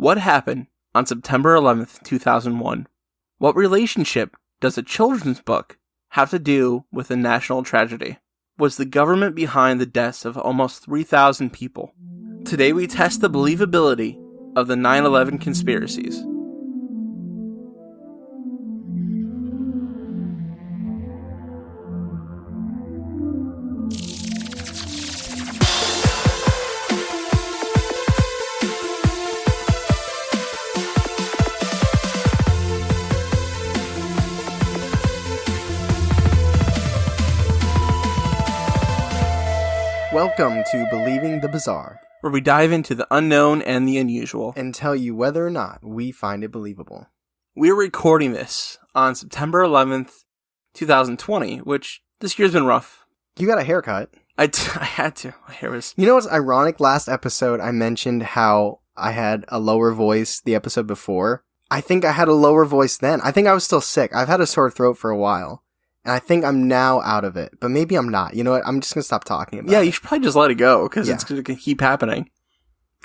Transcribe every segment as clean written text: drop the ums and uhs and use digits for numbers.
What happened on September 11th, 2001? What relationship does a children's book have to do with a national tragedy? Was the government behind the deaths of almost 3,000 people? Today we test the believability of the 9/11 conspiracies. Welcome to Believing the Bizarre, Where we dive into the unknown and the unusual and tell you whether or not we find it believable. We're recording this on September 11th, 2020, which this year's been rough. You got a haircut. I had to. My hair was... You know what's ironic? Last episode, I mentioned how I had a lower voice the episode before. I think I had a lower voice then. I think I was still sick. I've had a sore throat for a while. And I think I'm now out of it. But maybe I'm not. You know what? I'm just going to stop talking about it. Yeah, you should probably just let it go, because it's going to keep happening.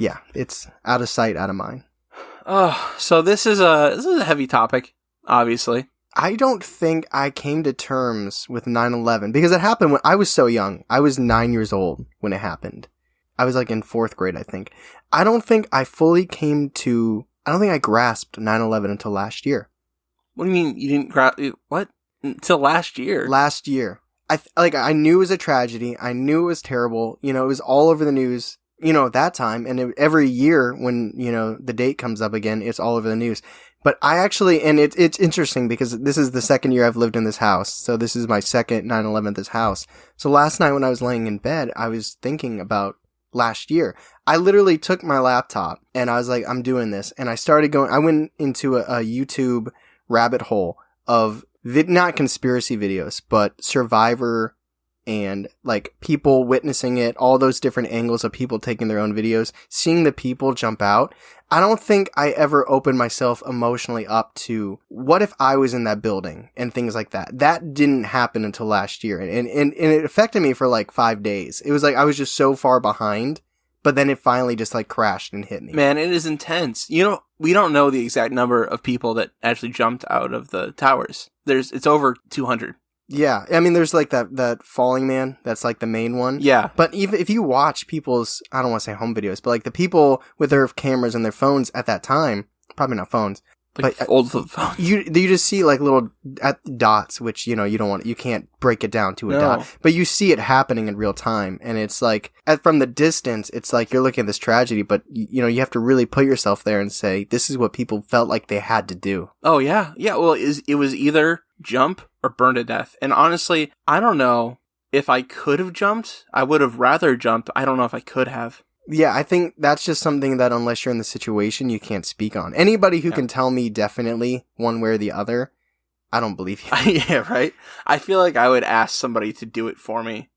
Yeah, it's out of sight, out of mind. Oh, so this is a heavy topic, obviously. I don't think I came to terms with 9/11, because it happened when I was so young. I was 9 years old when it happened. I was like in 4th grade, I think. I don't think I grasped 9/11 until last year. What do you mean you didn't grasp... What? Until last year? Last year. I knew it was a tragedy. I knew it was terrible. You know, it was all over the news, you know, at that time. And every year when, you know, the date comes up again, it's all over the news. But I actually, and it's interesting because this is the second year I've lived in this house. So this is my second 9/11 at this house. So last night when I was laying in bed, I was thinking about last year. I literally took my laptop and I was like, I'm doing this. And I went into a YouTube rabbit hole of not conspiracy videos, but Survivor and like people witnessing it, all those different angles of people taking their own videos, seeing the people jump out. I don't think I ever opened myself emotionally up to what if I was in that building and things like that. That didn't happen until last year. And it affected me for like 5 days. It was like I was just so far behind, but then it finally just like crashed and hit me. Man, it is intense. You know, we don't know the exact number of people that actually jumped out of the towers. It's over 200. Yeah, I mean, there's like that falling man. That's like the main one. Yeah. But even if you watch people's, I don't want to say home videos, but like the people with their cameras and their phones at that time, probably not phones, like but old phones. You just see like little dots, which, you know, you can't break it down to a dot, but you see it happening in real time. And it's like, from the distance, it's like you're looking at this tragedy, but you know, you have to really put yourself there and say, this is what people felt like they had to do. Oh, yeah. Yeah. Well, it was either jump or burn to death. And honestly, I don't know if I could have jumped. I would have rather jumped. I don't know if I could have. Yeah, I think that's just something that unless you're in the situation, you can't speak on. Anybody who can tell me definitely one way or the other, I don't believe you. Yeah, right? I feel like I would ask somebody to do it for me.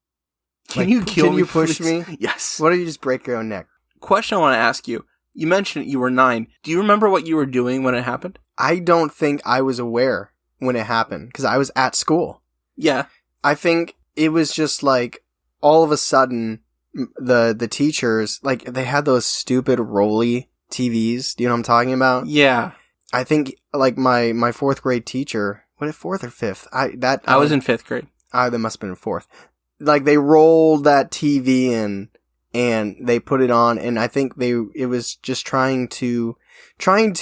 Can you kill me? Can you push please? me? Yes. What if you just break your own neck? Question I want to ask you. You mentioned you were 9. Do you remember what you were doing when it happened? I don't think I was aware when it happened because I was at school. Yeah. I think it was just like all of a sudden the teachers, like they had those stupid rolly TVs. Do you know what I'm talking about? Yeah. I think like my 4th grade teacher, what, 4th or 5th? I was in 5th grade. That must have been in 4th. Like they rolled that TV in and they put it on, and I think it was just trying to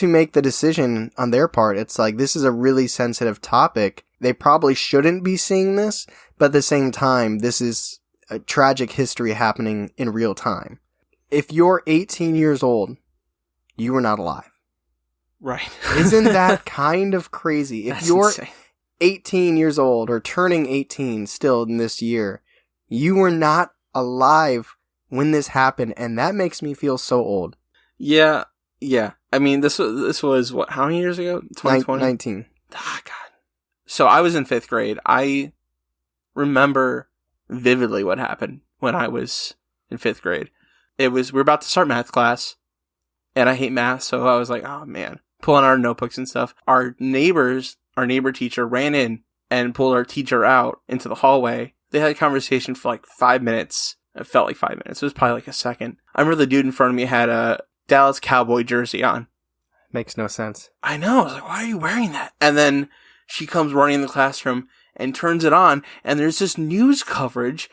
make the decision on their part. It's like, this is a really sensitive topic. They probably shouldn't be seeing this, but at the same time, this is a tragic history happening in real time. If you're 18 years old, you were not alive. Right. Isn't that kind of crazy? If you're insane. 18 years old or turning 18 still in this year, you were not alive when this happened, and that makes me feel so old. Yeah. Yeah. I mean, this was what, how many years ago? 2020? 19. Ah, God. So I was in 5th grade. I remember vividly what happened when I was in 5th grade. We were about to start math class, and I hate math, so I was like, oh man, pulling out our notebooks and stuff. Our neighbor teacher ran in and pulled our teacher out into the hallway. They had a conversation for like 5 minutes. It felt like 5 minutes. It was probably like a second. I remember the dude in front of me had a Dallas Cowboy jersey on. Makes no sense. I know. I was like, why are you wearing that? And then she comes running in the classroom and turns it on, and there's this news coverage.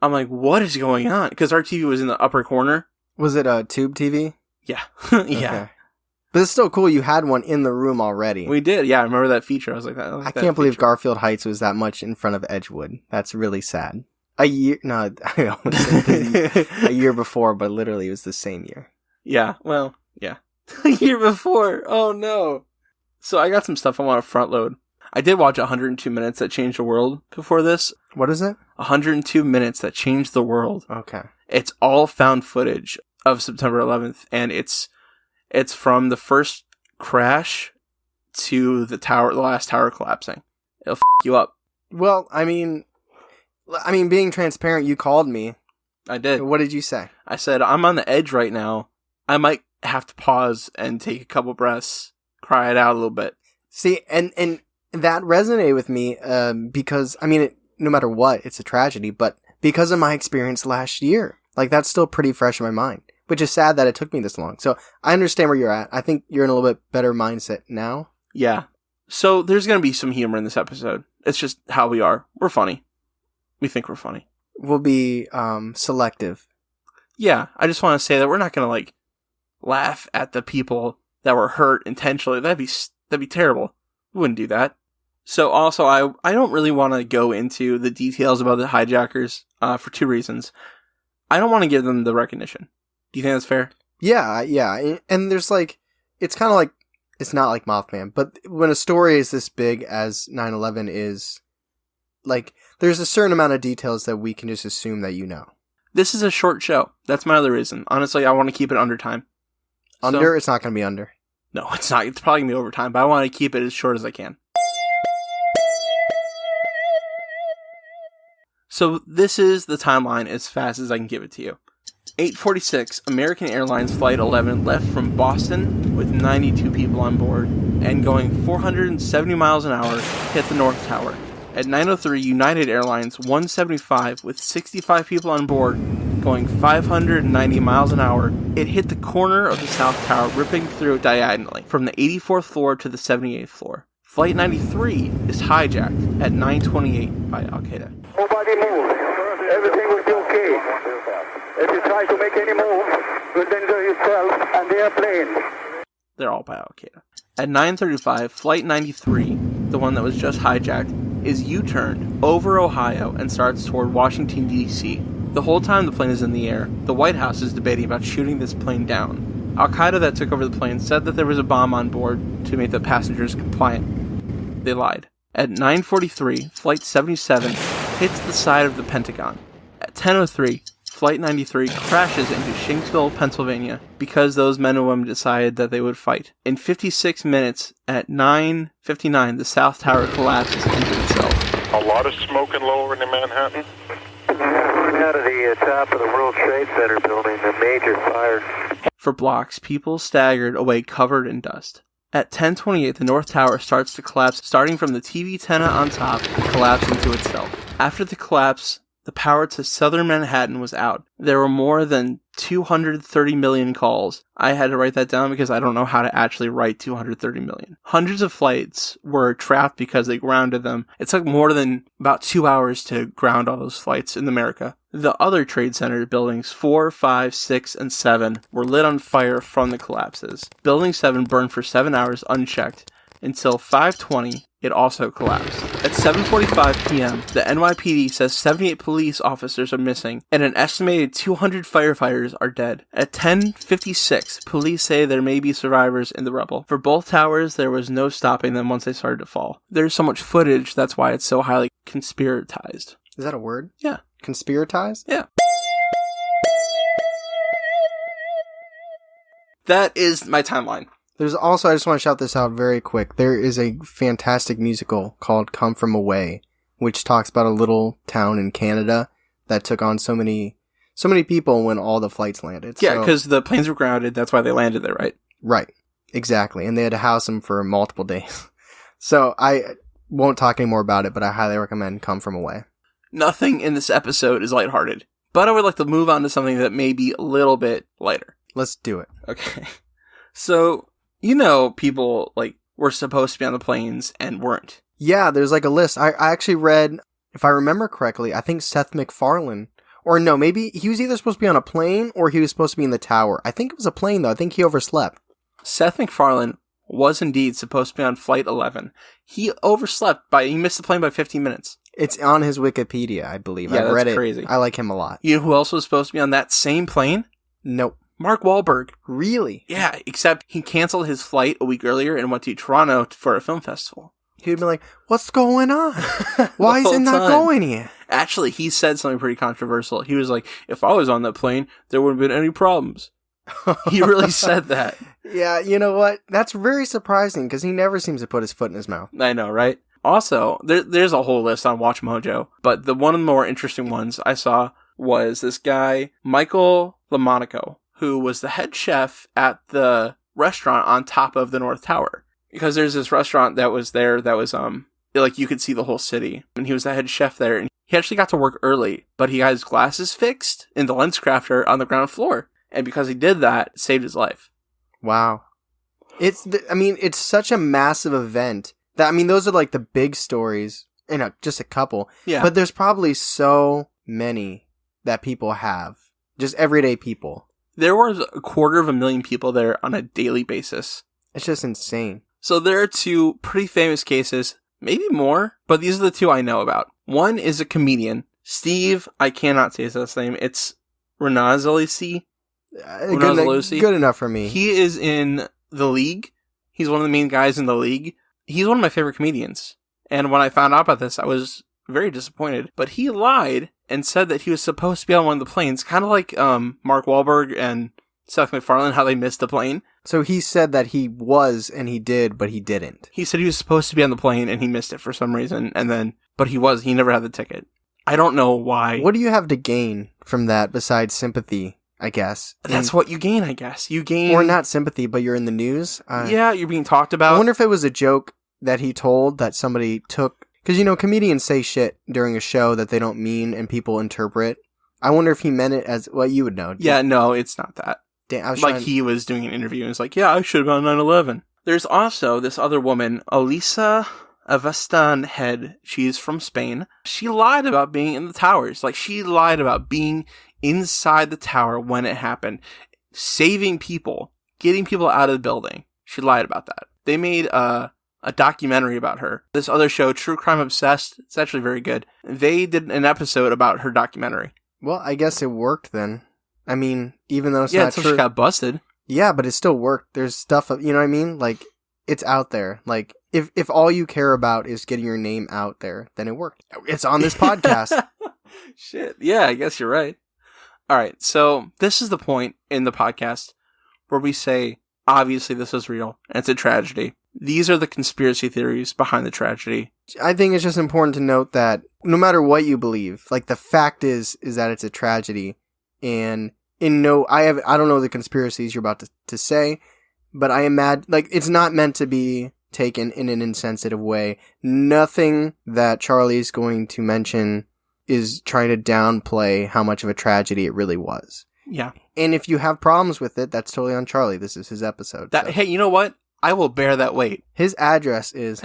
I'm like, what is going on? Because our TV was in the upper corner. Was it a tube TV? Yeah. Yeah. Okay. But it's still cool you had one in the room already. We did. Yeah, I remember that feature. I was like, I can't believe Garfield Heights was that much in front of Edgewood. That's really sad. A year before, but literally it was the same year. Yeah, well, yeah. A year before. Oh, no. So I got some stuff I want to front load. I did watch 102 Minutes That Changed the World before this. What is it? 102 Minutes That Changed the World. Okay. It's all found footage of September 11th, and it's from the first crash to the last tower collapsing. It'll you up. Well, I mean, being transparent, you called me. I did. What did you say? I said, I'm on the edge right now. I might have to pause and take a couple breaths, cry it out a little bit. See, and that resonated with me because, I mean, no matter what, it's a tragedy, but because of my experience last year. Like, that's still pretty fresh in my mind, which is sad that it took me this long. So I understand where you're at. I think you're in a little bit better mindset now. Yeah. So there's going to be some humor in this episode. It's just how we are. We're funny. We think we're funny. We'll be selective. Yeah. I just want to say that we're not going to, like, laugh at the people that were hurt intentionally. That'd be terrible. We wouldn't do that. So also, I don't really want to go into the details about the hijackers for two reasons. I don't want to give them the recognition. Do you think that's fair? Yeah. And there's like, it's kind of like, it's not like Mothman, but when a story is this big as 9/11 is, like, there's a certain amount of details that we can just assume that you know. This is a short show. That's my other reason. Honestly, I want to keep it under time. Under? It's not going to be under. No, it's not. It's probably going to be overtime, but I want to keep it as short as I can. So this is the timeline as fast as I can give it to you. 8:46, American Airlines Flight 11 left from Boston with 92 people on board and going 470 miles an hour hit the North Tower. At 9:03, United Airlines 175 with 65 people on board going 590 miles an hour. It hit the corner of the South Tower, ripping through it diagonally from the 84th floor to the 78th floor. Flight 93 is hijacked at 9:28 by Al Qaeda. Nobody move. Everything will be okay. If you try to make any move, you'll danger yourself and the airplane. They're all by Al Qaeda. At 9:35, Flight 93, the one that was just hijacked, is U-turned over Ohio and starts toward Washington, D.C. The whole time the plane is in the air, the White House is debating about shooting this plane down. Al Qaeda that took over the plane said that there was a bomb on board to make the passengers compliant. They lied. At 9:43, Flight 77 hits the side of the Pentagon. At 10:03, Flight 93 crashes into Shanksville, Pennsylvania, because those men and women decided that they would fight. In 56 minutes, at 9:59, the South Tower collapses into itself. A lot of smoke and lower in Manhattan? We're out of the top of the World Trade Center building, a major fire. For blocks, people staggered away covered in dust. At 10:28, the North Tower starts to collapse, starting from the TV antenna on top and collapse into itself. After the collapse, the power to southern Manhattan was out. There were more than 230 million calls. I had to write that down because I don't know how to actually write 230 million. Hundreds of flights were trapped because they grounded them. It took more than about 2 hours to ground all those flights in America. The other Trade Center buildings 4, 5, 6, and 7 were lit on fire from the collapses. Building 7 burned for 7 hours unchecked until 5:20. It also collapsed. At 7:45 p.m., the NYPD says 78 police officers are missing, and an estimated 200 firefighters are dead. At 10:56, police say there may be survivors in the rubble. For both towers, there was no stopping them once they started to fall. There's so much footage, that's why it's so highly conspiratized. Is that a word? Yeah. Conspiratized? Yeah. That is my timeline. There's also, I just want to shout this out very quick. There is a fantastic musical called Come From Away, which talks about a little town in Canada that took on so many people when all the flights landed. Yeah, because the planes were grounded. That's why they landed there, right? Right. Exactly. And they had to house them for multiple days. So I won't talk anymore about it, but I highly recommend Come From Away. Nothing in this episode is lighthearted, but I would like to move on to something that may be a little bit lighter. Let's do it. Okay. So, people, were supposed to be on the planes and weren't. Yeah, there's like a list. I actually read, if I remember correctly, I think Seth MacFarlane, or no, maybe he was either supposed to be on a plane or he was supposed to be in the tower. I think it was a plane, though. I think he overslept. Seth MacFarlane was indeed supposed to be on Flight 11. He overslept he missed the plane by 15 minutes. It's on his Wikipedia, I believe. Yeah, I've read that's it. crazy. I like him a lot. You know who else was supposed to be on that same plane? Nope. Mark Wahlberg. Really? Yeah, except he canceled his flight a week earlier and went to Toronto for a film festival. He'd be like, what's going on? Why is it not going here? Actually, he said something pretty controversial. He was like, if I was on that plane, there wouldn't have been any problems. He really said that. Yeah, you know what? That's very surprising because he never seems to put his foot in his mouth. I know, right? Also, there's a whole list on Watch Mojo, but one of the more interesting ones I saw was this guy, Michael LaMonaco, who was the head chef at the restaurant on top of the North Tower. Because there's this restaurant that was there that was, you could see the whole city. And he was the head chef there, and he actually got to work early, but he got his glasses fixed in the lens crafter on the ground floor. And because he did that, it saved his life. Wow. It's such a massive event that, those are like the big stories, just a couple. Yeah. But there's probably so many that people have. Just everyday people. There was 250,000 people there on a daily basis. It's just insane. So there are two pretty famous cases, maybe more, but these are the two I know about. One is a comedian, Steve, I cannot say his last name, it's Renazalisi. Good enough for me. He is in The League. He's one of the main guys in The League. He's one of my favorite comedians. And when I found out about this, I was very disappointed. But he lied and said that he was supposed to be on one of the planes, kind of like Mark Wahlberg and Seth MacFarlane, how they missed the plane. So he said that he was, and he did, but he didn't. He said he was supposed to be on the plane, and he missed it for some reason, but he never had the ticket. I don't know why. What do you have to gain from that besides sympathy, I guess? That's what you gain, I guess. You gain... Or not sympathy, but you're in the news. Yeah, you're being talked about. I wonder if it was a joke that he told that somebody took... Because, comedians say shit during a show that they don't mean and people interpret. I wonder if he meant it as... Well, you would know. Yeah, no, it's not that. Damn, he was doing an interview and was like, yeah, I should have been on 9/11. There's also this other woman, Elisa Avestan Head. She's from Spain. She lied about being in the towers. She lied about being inside the tower when it happened. Saving people. Getting people out of the building. She lied about that. They made a documentary about her. This other show, True Crime Obsessed, it's actually very good. They did an episode about her documentary. Well, I guess it worked then. Even though it's not true. She got busted. Yeah, but it still worked. There's stuff, you know what I mean? It's out there. If all you care about is getting your name out there, then it worked. It's on this podcast. Shit. Yeah, I guess you're right. All right, so this is the point in the podcast where we say, obviously this is real, and it's a tragedy. These are the conspiracy theories behind the tragedy. I think it's just important to note that no matter what you believe, the fact is that it's a tragedy. And I don't know the conspiracies you're about to say, but I imagine, it's not meant to be taken in an insensitive way. Nothing that Charlie's going to mention is trying to downplay how much of a tragedy it really was. Yeah. And if you have problems with it, that's totally on Charlie. This is his episode. Hey, you know what? I will bear that weight. His address is...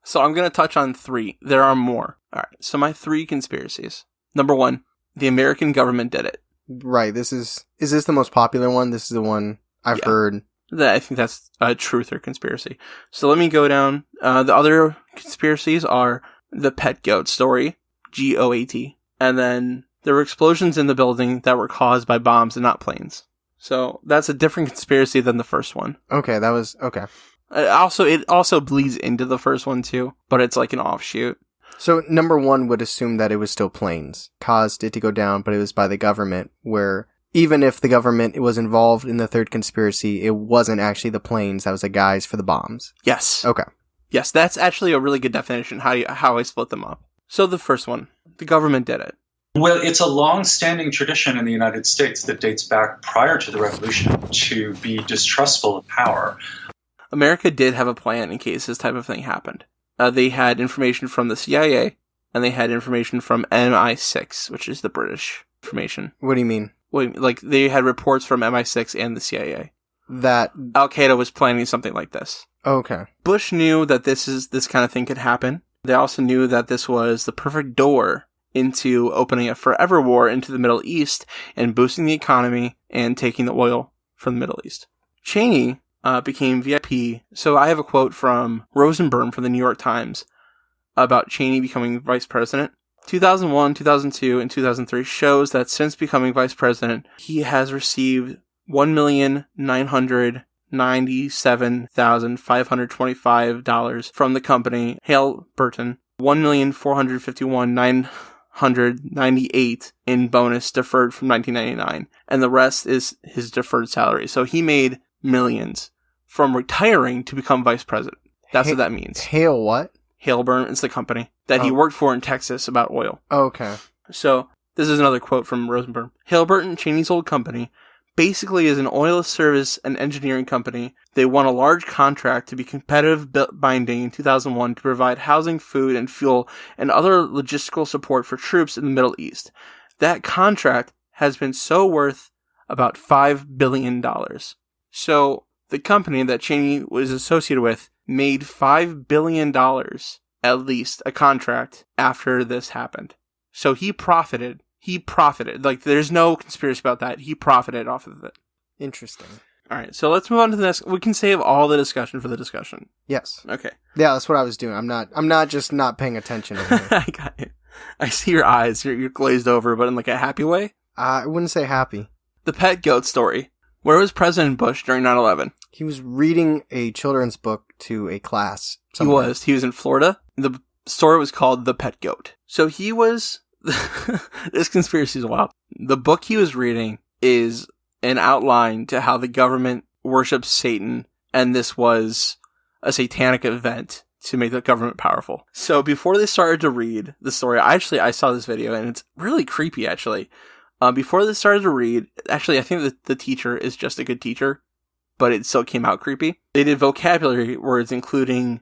So I'm going to touch on 3. There are more. All right. So my 3 conspiracies. Number 1, the American government did it. Right. Is this the most popular one? This is the one I've heard. I think that's a truth or conspiracy. So let me go down. The other conspiracies are the pet goat story, GOAT. And then there were explosions in the building that were caused by bombs and not planes. So that's a different conspiracy than the first one. Okay, that was... Okay. It also bleeds into the first one too, but it's like an offshoot. So number 1 would assume that it was still planes caused it to go down, but it was by the government, where even if the government was involved in the third conspiracy, it wasn't actually the planes, that was the guys for the bombs. Yes. Okay. Yes, that's actually a really good definition, how I split them up. So the first one, the government did it. Well, it's a long-standing tradition in the United States that dates back prior to the revolution to be distrustful of power. America did have a plan in case this type of thing happened. They had information from the CIA, and they had information from MI6, which is the British information. What do you mean? Like, they had reports from MI6 and the CIA. That Al-Qaeda was planning something like this. okay. Bush knew that this kind of thing could happen. They also knew that this was the perfect door into opening a forever war into the Middle East and boosting the economy and taking the oil from the Middle East. Cheney became VIP. So I have a quote from Rosenberg from the New York Times about Cheney becoming vice president. 2001, 2002, and 2003 shows that since becoming vice president, he has received $1,997,525 from the company Halliburton, $1,451,998 in bonus deferred from 1999, and the rest is his deferred salary. So he made millions from retiring to become vice president. That's what that means. Hale what? Halliburton is the company that he worked for in Texas about oil. Okay. So this is another quote from Rosenberg. Halliburton, Cheney's old company, basically is an oil service and engineering company. They won a large contract to be competitive binding in 2001 to provide housing, food, and fuel and other logistical support for troops in the Middle East. That contract has been so worth about $5 billion. So the company that Cheney was associated with made $5 billion, at least, a contract after this happened. So he profited. Like, there's no conspiracy about that. He profited off of it. Interesting. All right, so let's move on to the next. We can save all the discussion for the discussion. Yes. Okay. Yeah, that's what I was doing. I'm not just not paying attention over here. I got it. I see your eyes. You're glazed over, but in like a happy way. I wouldn't say happy. The pet goat story. Where was President Bush during 9/11? He was reading a children's book to a class. Somewhere. He was in Florida. The story was called The Pet Goat. So he was... This conspiracy is wild. The book he was reading is an outline to how the government worships Satan, and this was a satanic event to make the government powerful. So before they started to read the story, I saw this video, and it's really creepy, actually. Before they started to read, actually, I think that the teacher is just a good teacher, but it still came out creepy. They did vocabulary words including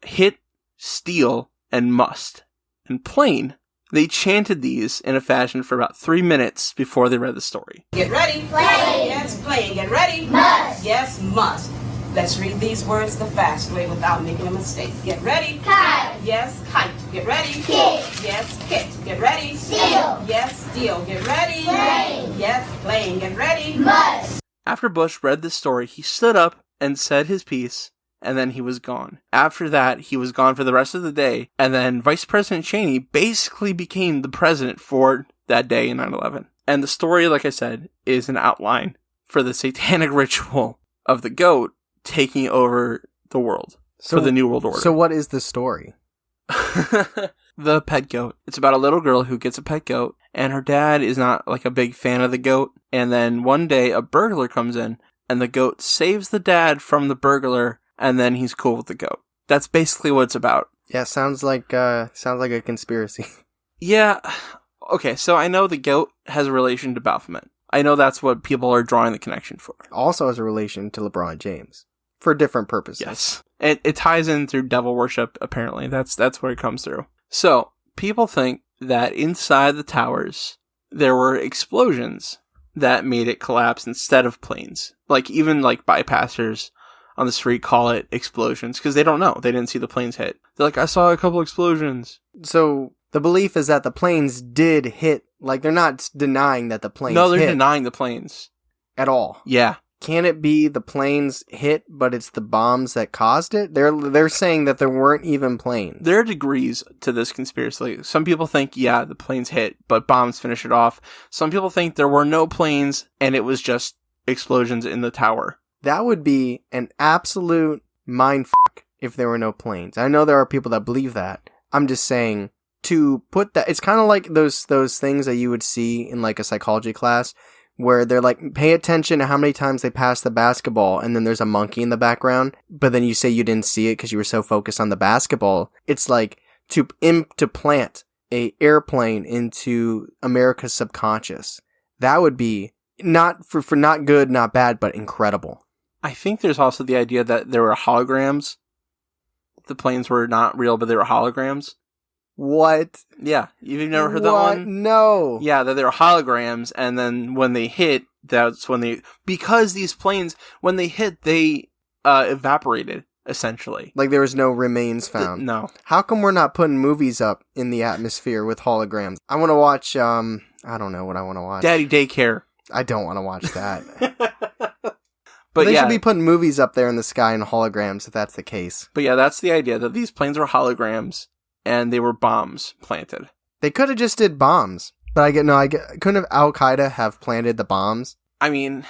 hit, steal, and must, and plain. They chanted these in a fashion for about 3 minutes before they read the story. Get ready. Play. Yes, play. Get ready. Must. Yes, must. Let's read these words the fast way without making a mistake. Get ready. Kite. Yes, kite. Get ready. Kit. Yes, kit. Get ready. Steal. Yes, steal. Get ready. Play. Yes, playing. Get ready. Must. After Bush read the story, he stood up and said his piece, and then he was gone. After that, he was gone for the rest of the day, and then Vice President Cheney basically became the president for that day in 9/11. And the story, like I said, is an outline for the satanic ritual of the goat taking over the world for the New World Order. So what is the story? The pet goat. It's about a little girl who gets a pet goat, and her dad is not like a big fan of the goat, and then one day a burglar comes in, and the goat saves the dad from the burglar, and then he's cool with the goat. That's basically what it's about. Yeah, sounds like a conspiracy. Yeah. Okay, so I know the goat has a relation to Baphomet. I know that's what people are drawing the connection for. Also has a relation to LeBron James. For different purposes. Yes. It ties in through devil worship, apparently. That's where it comes through. So, people think that inside the towers, there were explosions that made it collapse instead of planes. Like, even like bypassers on the street call it explosions because they don't know. They didn't see the planes hit. They're like, I saw a couple explosions. So the belief is that the planes did hit. Like, they're not denying that the planes hit. No, they're denying the planes. At all. Yeah. Can it be the planes hit, but it's the bombs that caused it? They're saying that there weren't even planes. There are degrees to this conspiracy. Some people think, yeah, the planes hit, but bombs finish it off. Some people think there were no planes and it was just explosions in the tower. That would be an absolute mindfuck if there were no planes. I know there are people that believe that. I'm just saying, to put that, it's kind of like those things that you would see in like a psychology class where they're like, pay attention to how many times they pass the basketball, and then there's a monkey in the background, but then you say you didn't see it because you were so focused on the basketball. It's like to plant a airplane into America's subconscious. That would be not for not good, not bad, but incredible. I think there's also the idea that there were holograms. The planes were not real, but they were holograms. What? Yeah, you've never heard that What? one? No. Yeah, that they're holograms, and then when they hit, that's when because these planes, when they hit, they evaporated, essentially. Like there was no remains found. No. How come we're not putting movies up in the atmosphere with holograms? I want to watch, I don't know what I want to watch. Daddy Daycare. I don't want to watch that. But they yeah, should be putting movies up there in the sky in holograms if that's the case. But yeah, that's the idea, that these planes were holograms, and they were bombs planted. They could have just did bombs. But couldn't have Al-Qaeda have planted the bombs? I mean,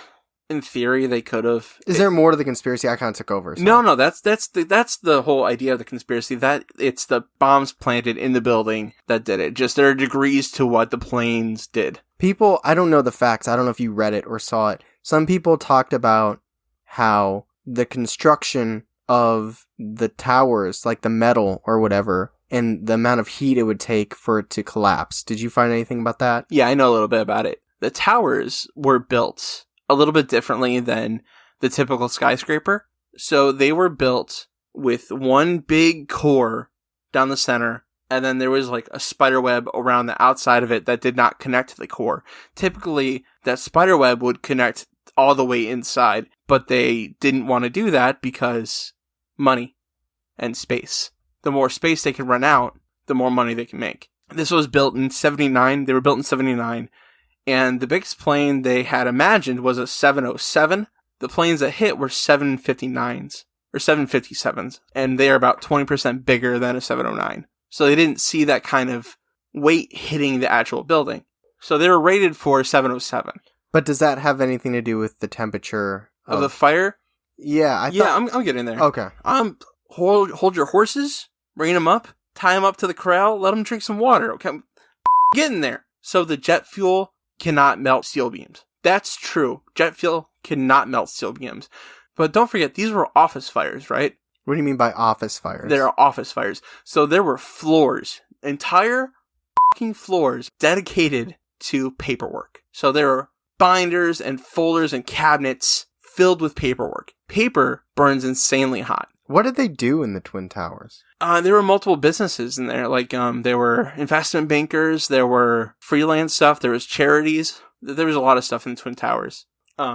in theory, they could have. Is there more to the conspiracy? I kind of took over. So. No, that's the whole idea of the conspiracy. That it's the bombs planted in the building that did it. Just there are degrees to what the planes did. People, I don't know the facts. I don't know if you read it or saw it. Some people talked about how the construction of the towers, like the metal or whatever, and the amount of heat it would take for it to collapse. Did you find anything about that? Yeah, I know a little bit about it. The towers were built a little bit differently than the typical skyscraper. So they were built with one big core down the center, and then there was like a spider web around the outside of it that did not connect to the core. Typically, that spider web would connect all the way inside, but they didn't want to do that because money and space. The more space they can run out, the more money they can make. This was built in 79. They were built in 79. And the biggest plane they had imagined was a 707. The planes that hit were 759s, or 757s. And they are about 20% bigger than a 709. So they didn't see that kind of weight hitting the actual building. So they were rated for 707. But does that have anything to do with the temperature Of the fire? Yeah, I'm getting there. Okay. Hold your horses, rein them up, tie them up to the corral, let them drink some water. Okay, get in there. So the jet fuel cannot melt steel beams. That's true. Jet fuel cannot melt steel beams. But don't forget, these were office fires, right? What do you mean by office fires? They're office fires. So there were floors, entire fucking floors dedicated to paperwork. So there were binders and folders and cabinets filled with paperwork. Paper burns insanely hot. What did they do in the Twin Towers? There were multiple businesses in there. Like, there were investment bankers, there were freelance stuff, there was charities. There was a lot of stuff in the Twin Towers.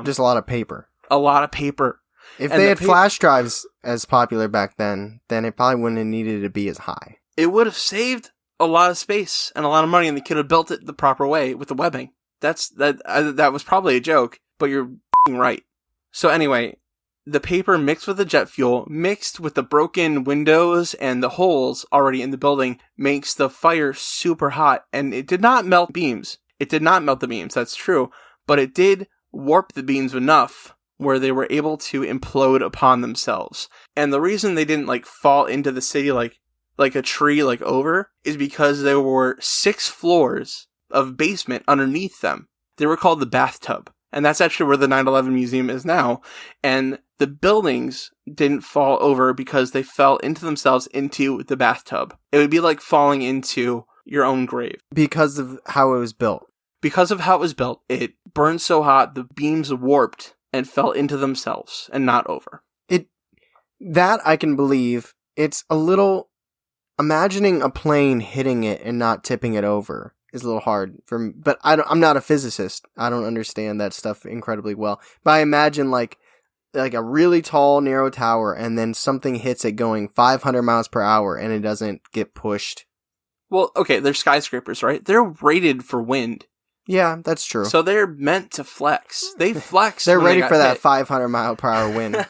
Just a lot of paper. A lot of paper. If they had flash drives as popular back then it probably wouldn't have needed to be as high. It would have saved a lot of space and a lot of money, and they could have built it the proper way with the webbing. That was probably a joke, but you're right. So anyway, the paper mixed with the jet fuel, mixed with the broken windows and the holes already in the building, makes the fire super hot. And it did not melt beams. It did not melt the beams, that's true. But it did warp the beams enough where they were able to implode upon themselves. And the reason they didn't fall into the city like a tree over is because there were 6 floors of basement underneath them. They were called the bathtub. And that's actually where the 9/11 museum is now. And the buildings didn't fall over because they fell into themselves into the bathtub. It would be like falling into your own grave. Because of how it was built. Because of how it was built, it burned so hot, the beams warped and fell into themselves and not over. That I can believe. It's a little... Imagining a plane hitting it and not tipping it over is a little hard for me, but I'm not a physicist. I don't understand that stuff incredibly well. But I imagine like a really tall, narrow tower, and then something hits it going 500 miles per hour, and it doesn't get pushed. Well, okay, they're skyscrapers, right? They're rated for wind. Yeah, that's true. So they're meant to flex. They flex. They're when ready they for that hit. 500 mile per hour wind.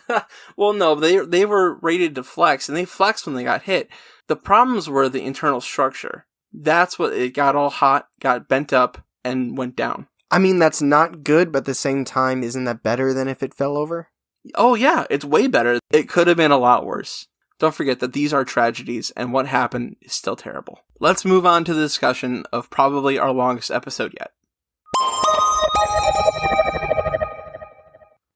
Well, no, they were rated to flex, and they flexed when they got hit. The problems were the internal structure. That's what it got all hot, got bent up, and went down. I mean, that's not good, but at the same time, isn't that better than if it fell over? Oh yeah, it's way better. It could have been a lot worse. Don't forget that these are tragedies, and what happened is still terrible. Let's move on to the discussion of probably our longest episode yet.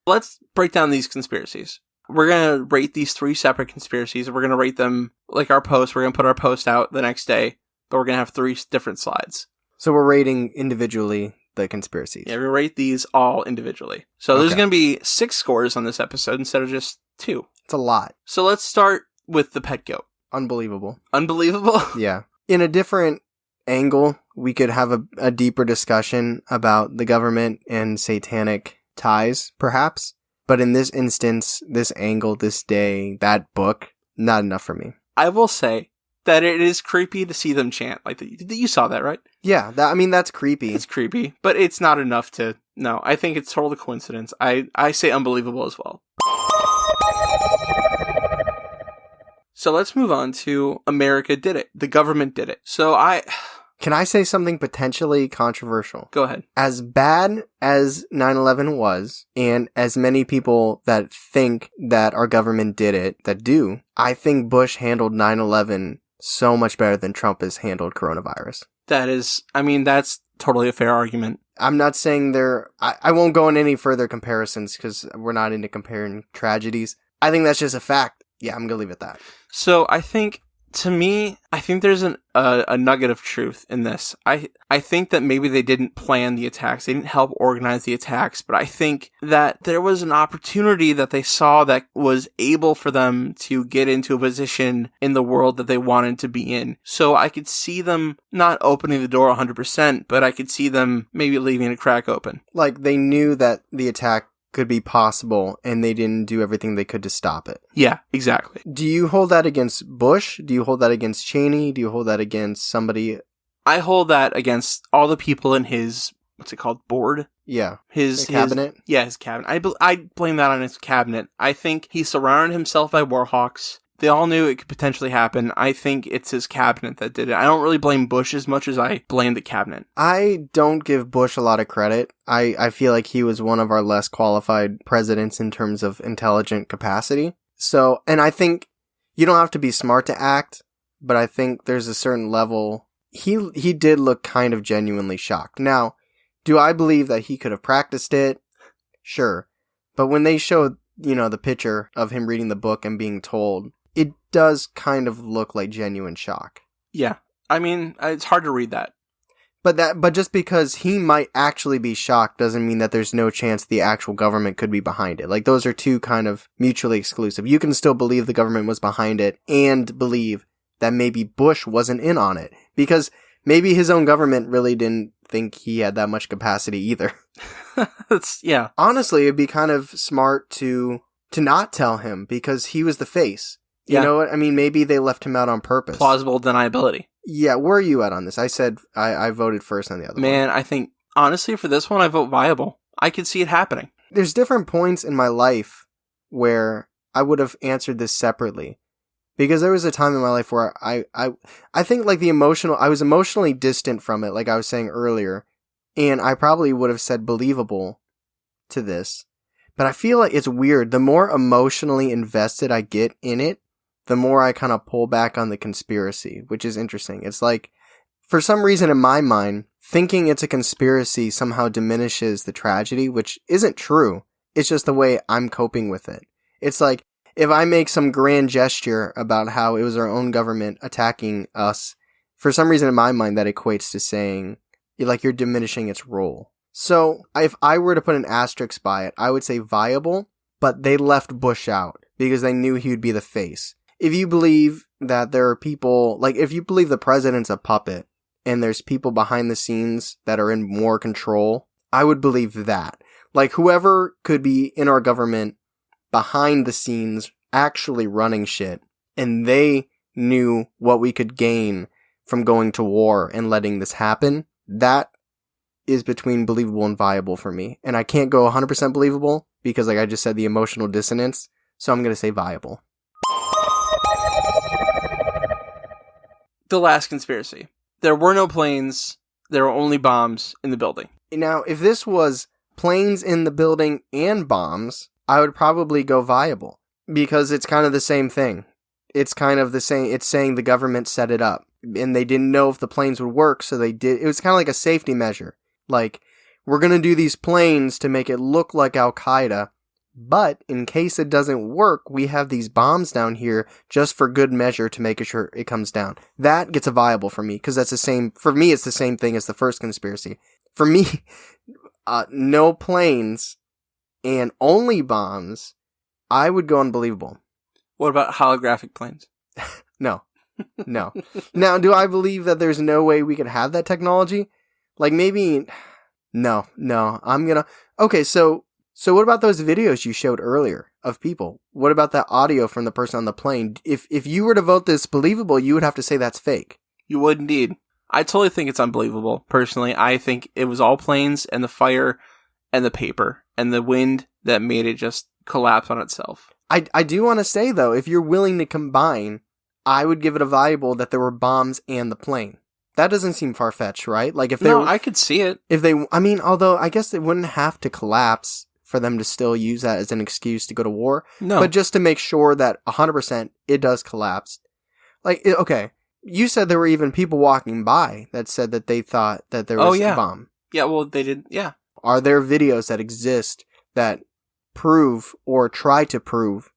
Let's break down these conspiracies. We're going to rate these 3 separate conspiracies. We're going to rate them like our post. We're going to put our post out the next day, but we're going to have 3 different slides. So we're rating individually the conspiracies. Yeah, we rate these all individually. So there's going to be 6 scores on this episode instead of just 2. It's a lot. So let's start with the pet goat. Unbelievable. Unbelievable? Yeah. In a different angle, we could have a deeper discussion about the government and satanic ties, perhaps. But in this instance, this angle, this day, that book, not enough for me. I will say that it is creepy to see them chant. Like, you saw that, right? Yeah, that's creepy. It's creepy, but it's not enough to... No, I think it's total coincidence. I say unbelievable as well. So let's move on to America did it. The government did it. Can I say something potentially controversial? Go ahead. As bad as 9/11 was, and as many people that think that our government did it, that do, I think Bush handled 9/11 so much better than Trump has handled coronavirus. That's totally a fair argument. I'm not saying I won't go in any further comparisons because we're not into comparing tragedies. I think that's just a fact. Yeah, I'm going to leave it at that. So I think, to me, I think there's a nugget of truth in this. I think that maybe they didn't plan the attacks. They didn't help organize the attacks. But I think that there was an opportunity that they saw that was able for them to get into a position in the world that they wanted to be in. So I could see them not opening the door 100%, but I could see them maybe leaving a crack open. Like, they knew that the attack could be possible, and they didn't do everything they could to stop it. Yeah, exactly. Do you hold that against Bush? Do you hold that against Cheney? Do you hold that against somebody? I hold that against all the people in his, what's it called, board? Yeah. His cabinet? His cabinet. I blame that on his cabinet. I think he surrounded himself by warhawks. They all knew it could potentially happen. I think it's his cabinet that did it. I don't really blame Bush as much as I blame the cabinet. I don't give Bush a lot of credit. I feel like he was one of our less qualified presidents in terms of intelligent capacity. So, and I think you don't have to be smart to act, but I think there's a certain level. He did look kind of genuinely shocked. Now, do I believe that he could have practiced it? Sure. But when they showed, the picture of him reading the book and being told, it does kind of look like genuine shock. Yeah. I mean, it's hard to read that. But just because he might actually be shocked doesn't mean that there's no chance the actual government could be behind it. Like, those are two kind of mutually exclusive. You can still believe the government was behind it and believe that maybe Bush wasn't in on it. Because maybe his own government really didn't think he had that much capacity either. Yeah. Honestly, it'd be kind of smart to not tell him because he was the face. You know what? I mean, maybe they left him out on purpose. Plausible deniability. Yeah, where are you at on this? I said I voted first on the other one. Man, I think, honestly, for this one, I vote viable. I could see it happening. There's different points in my life where I would have answered this separately. Because there was a time in my life where I think like I was emotionally distant from it, like I was saying earlier. And I probably would have said believable to this. But I feel like it's weird. The more emotionally invested I get in it, the more I kind of pull back on the conspiracy, which is interesting. It's like, for some reason in my mind, thinking it's a conspiracy somehow diminishes the tragedy, which isn't true. It's just the way I'm coping with it. It's like, if I make some grand gesture about how it was our own government attacking us, for some reason in my mind that equates to saying, like, you're diminishing its role. So, if I were to put an asterisk by it, I would say viable, but they left Bush out because they knew he would be the face. If you believe that there are people, like if you believe the president's a puppet and there's people behind the scenes that are in more control, I would believe that. Like whoever could be in our government behind the scenes actually running shit, and they knew what we could gain from going to war and letting this happen, that is between believable and viable for me. And I can't go 100% believable because, like I just said, the emotional dissonance, so I'm going to say viable. The last conspiracy. There were no planes. There were only bombs in the building. Now, if this was planes in the building and bombs, I would probably go viable. Because it's kind of the same thing. It's kind of the same. It's saying the government set it up. And they didn't know if the planes would work, so they did. It was kind of like a safety measure. Like, we're going to do these planes to make it look like Al-Qaeda. But in case it doesn't work, we have these bombs down here just for good measure to make sure it comes down. That gets a viable for me, because that's the same, for me it's the same thing as the first conspiracy. For me, no planes and only bombs, I would go unbelievable. What about holographic planes? No. No. Now, do I believe that there's no way we could have that technology? Like, maybe... No. Okay, so what about those videos you showed earlier of people? What about that audio from the person on the plane? If you were to vote this believable, you would have to say that's fake. You would indeed. I totally think it's unbelievable, personally. I think it was all planes and the fire and the paper and the wind that made it just collapse on itself. I do want to say, though, if you're willing to combine, I would give it a valuable that there were bombs and the plane. That doesn't seem far-fetched, right? Like if they No, I could see it. Although I guess they wouldn't have to collapse for them to still use that as an excuse to go to war. No. But just to make sure that 100% it does collapse. Like, okay, you said there were even people walking by that said that they thought that there was a bomb. Yeah, well, they did, yeah. Are there videos that exist that prove or try to prove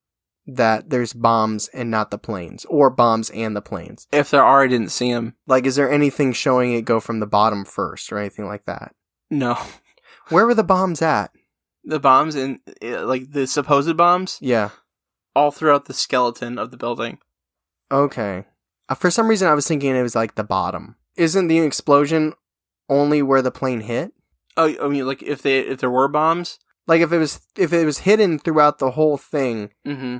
that there's bombs and not the planes, or bombs and the planes? If there are, I didn't see them. Like, is there anything showing it go from the bottom first or anything like that? No. Where were the bombs at? The bombs in, like, the supposed bombs? Yeah. All throughout the skeleton of the building. Okay. For some reason, I was thinking it was, like, the bottom. Isn't the explosion only where the plane hit? Oh, I mean, like, if there were bombs? Like, if it was hidden throughout the whole thing,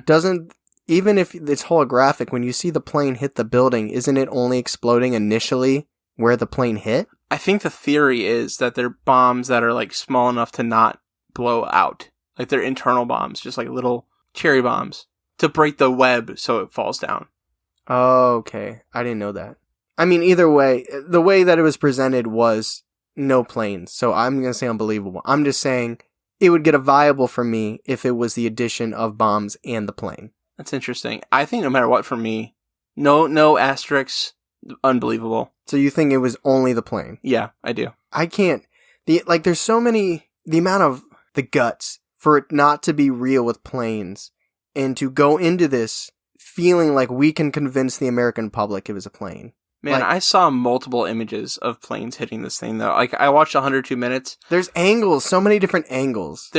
doesn't, even if it's holographic, when you see the plane hit the building, isn't it only exploding initially where the plane hit? I think the theory is that they're bombs that are, like, small enough to not blow out. Like, they're internal bombs, just like little cherry bombs, to break the web so it falls down. Oh, okay. I didn't know that. I mean, either way, the way that it was presented was no planes, so I'm going to say unbelievable. I'm just saying it would get a viable for me if it was the addition of bombs and the plane. That's interesting. I think no matter what, for me, no asterisks, unbelievable. So you think it was only the plane? Yeah, I do. I can't. There's so many, the amount of the guts for it not to be real with planes and to go into this feeling like we can convince the American public it was a plane. Man, I saw multiple images of planes hitting this thing, though. Like, I watched 102 minutes. There's angles, so many different angles.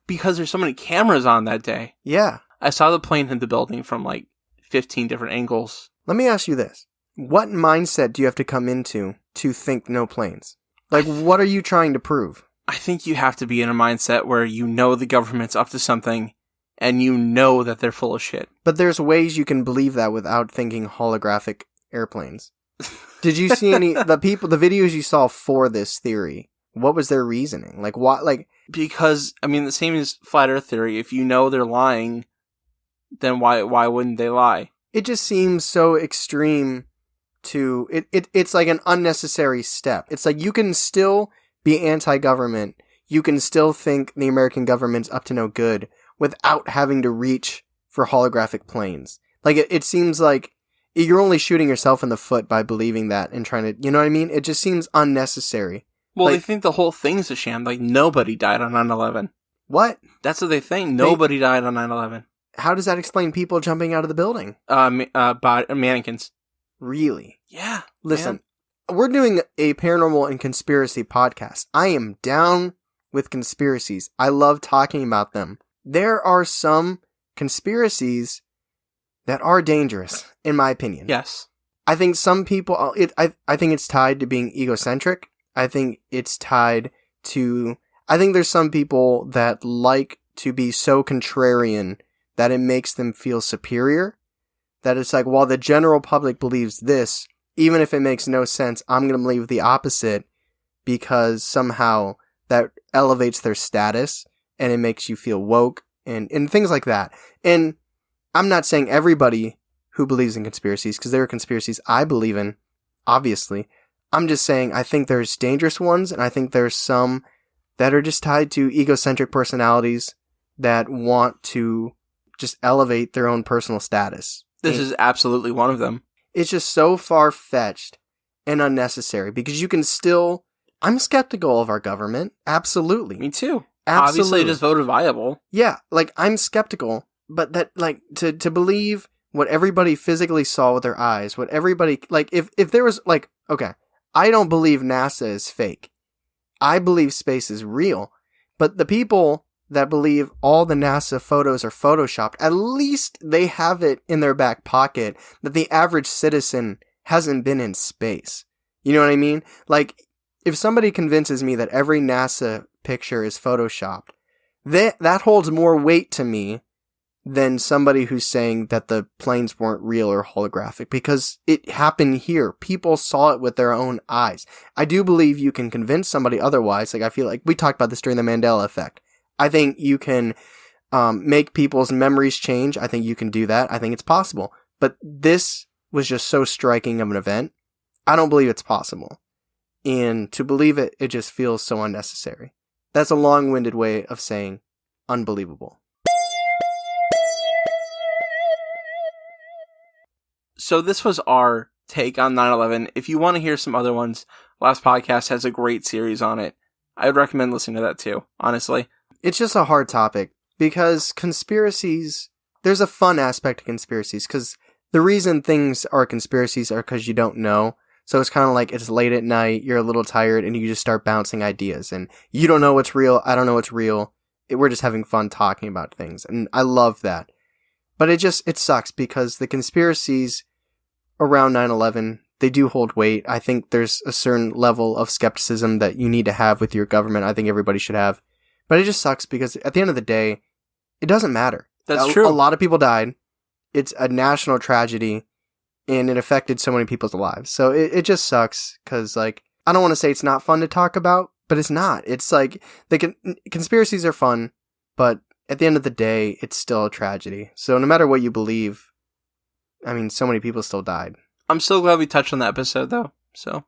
Because there's so many cameras on that day. Yeah. I saw the plane hit the building from, like, 15 different angles. Let me ask you this. What mindset do you have to come into to think no planes? Like, what are you trying to prove? I think you have to be in a mindset where you know the government's up to something, and you know that they're full of shit. But there's ways you can believe that without thinking holographic airplanes. Did you see any the videos you saw for this theory? What was their reasoning? Like what? Like because I mean, the same as flat Earth theory. If you know they're lying, then why wouldn't they lie? It just seems so extreme. It's like an unnecessary step. It's like you can still be anti-government. You can still think the American government's up to no good without having to reach for holographic planes. Like it seems like you're only shooting yourself in the foot by believing that and trying to, you know what I mean? It just seems unnecessary. Well, like, they think the whole thing's a sham. Like, nobody died on 9/11. What? That's what they think. Nobody died on 9/11. How does that explain people jumping out of the building? Mannequins. Really? Yeah. Listen, we're doing a paranormal and conspiracy podcast. I am down with conspiracies. I love talking about them. There are some conspiracies that are dangerous, in my opinion. Yes. I think some people, I think it's tied to being egocentric. I think it's tied to, I think there's some people that like to be so contrarian that it makes them feel superior. That it's like, while the general public believes this, even if it makes no sense, I'm going to believe the opposite because somehow that elevates their status and it makes you feel woke and things like that. And I'm not saying everybody who believes in conspiracies, because there are conspiracies I believe in, obviously. I'm just saying I think there's dangerous ones, and I think there's some that are just tied to egocentric personalities that want to just elevate their own personal status. This is absolutely one of them. It's just so far-fetched and unnecessary, because you can still... I'm skeptical of our government. Absolutely. Me too. Absolutely. Obviously, just voted viable. Yeah, like, I'm skeptical. But that, like, to believe what everybody physically saw with their eyes, what everybody, like, if there was, like, okay, I don't believe NASA is fake. I believe space is real. But the people that believe all the NASA photos are photoshopped, at least they have it in their back pocket that the average citizen hasn't been in space. You know what I mean? Like, if somebody convinces me that every NASA picture is photoshopped, that holds more weight to me than somebody who's saying that the planes weren't real or holographic, because it happened here. People saw it with their own eyes. I do believe you can convince somebody otherwise. Like, I feel like we talked about this during the Mandela effect. I think you can make people's memories change. I think you can do that. I think it's possible. But this was just so striking of an event. I don't believe it's possible. And to believe it, it just feels so unnecessary. That's a long-winded way of saying unbelievable. So this was our take on 9/11. If you want to hear some other ones, last podcast has a great series on it. I would recommend listening to that too, honestly. It's just a hard topic because conspiracies, there's a fun aspect to conspiracies, because the reason things are conspiracies are because you don't know. So it's kind of like it's late at night, you're a little tired, and you just start bouncing ideas. And you don't know what's real, I don't know what's real. We're just having fun talking about things. And I love that. But it sucks because the conspiracies around 9/11, they do hold weight. I think there's a certain level of skepticism that you need to have with your government. I think everybody should have. But it just sucks because at the end of the day, it doesn't matter. That's true. A lot of people died. It's a national tragedy, and it affected so many people's lives. So it just sucks because, like, I don't want to say it's not fun to talk about, but it's not. It's like, conspiracies are fun, but at the end of the day, it's still a tragedy. So no matter what you believe, I mean, so many people still died. I'm so glad we touched on that episode, though. So,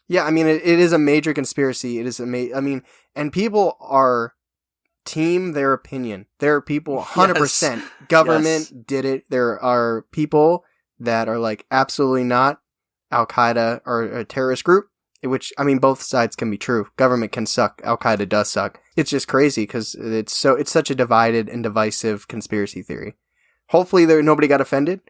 yeah, I mean, it is a major conspiracy. It is and people are team their opinion. There are people 100%. Yes. Government did it. There are people that are like, absolutely not. Al-Qaeda or a terrorist group, which, I mean, both sides can be true. Government can suck. Al-Qaeda does suck. It's just crazy because it's such a divided and divisive conspiracy theory. Hopefully nobody got offended.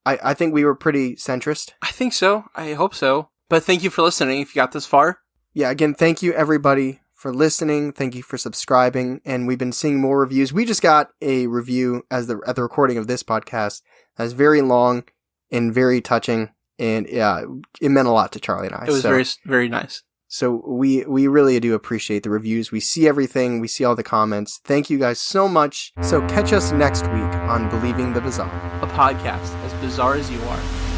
I think we were pretty centrist. I think so. I hope so. But thank you for listening if you got this far. Yeah, again, thank you everybody for listening. Thank you for subscribing. And we've been seeing more reviews. We just got a review at the recording of this podcast that's very long and very touching. And yeah, it meant a lot to Charlie and I. It was very, very nice. So we really do appreciate the reviews. We see everything. We see all the comments. Thank you guys so much. So catch us next week on Believing the Bizarre, a podcast as bizarre as you are.